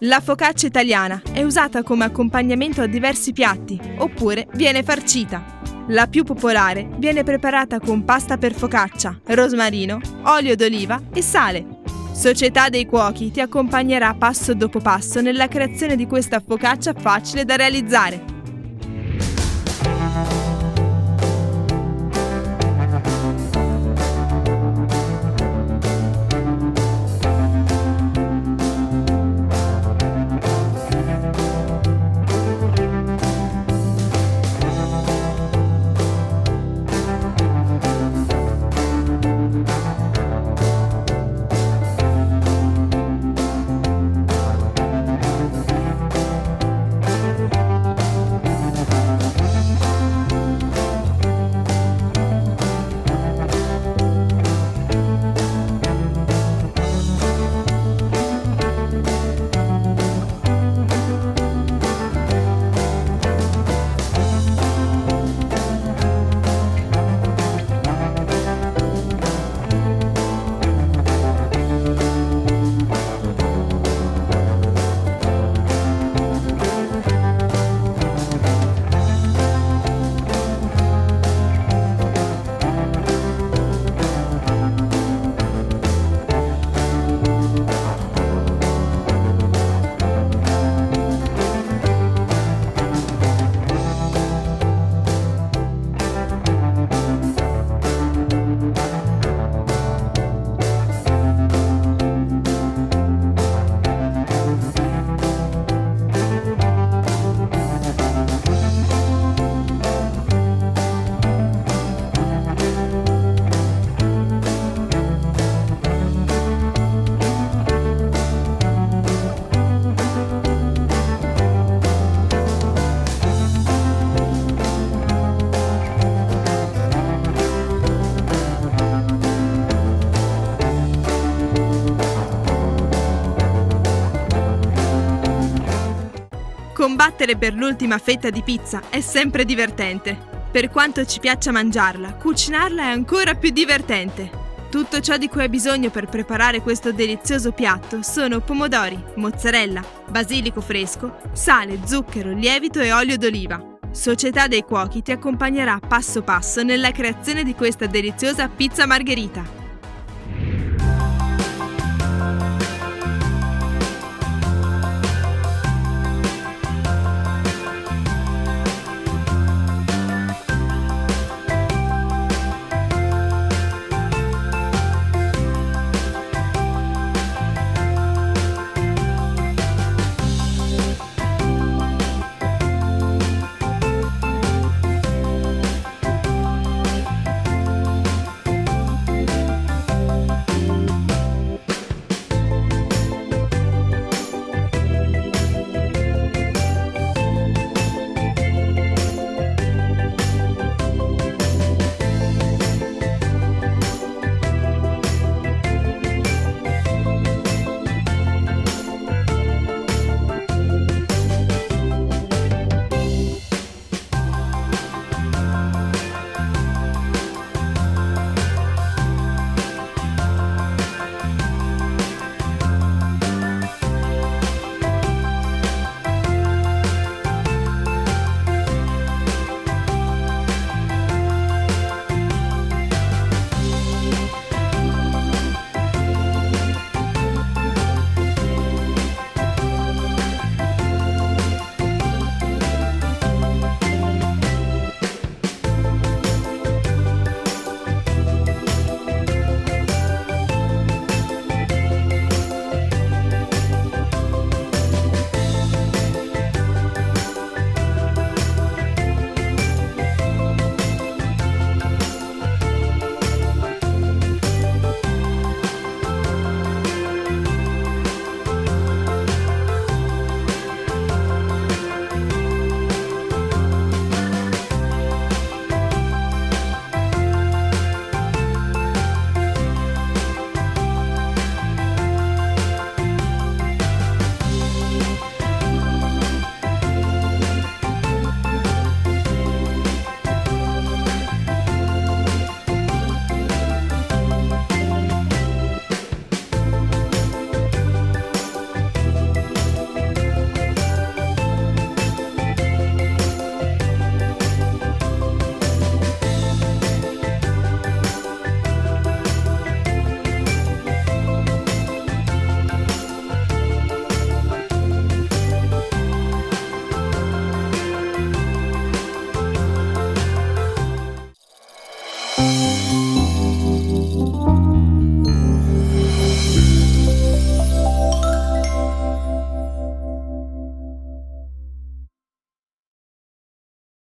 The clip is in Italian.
La focaccia italiana è usata come accompagnamento a diversi piatti, oppure viene farcita. La più popolare viene preparata con pasta per focaccia, rosmarino, olio d'oliva e sale. Società Dei Cuochi ti accompagnerà passo dopo passo nella creazione di questa focaccia facile da realizzare. Combattere per l'ultima fetta di pizza è sempre divertente. Per quanto ci piaccia mangiarla, cucinarla è ancora più divertente. Tutto ciò di cui hai bisogno per preparare questo delizioso piatto sono pomodori, mozzarella, basilico fresco, sale, zucchero, lievito e olio d'oliva. Società Dei Cuochi ti accompagnerà passo passo nella creazione di questa deliziosa pizza Margherita.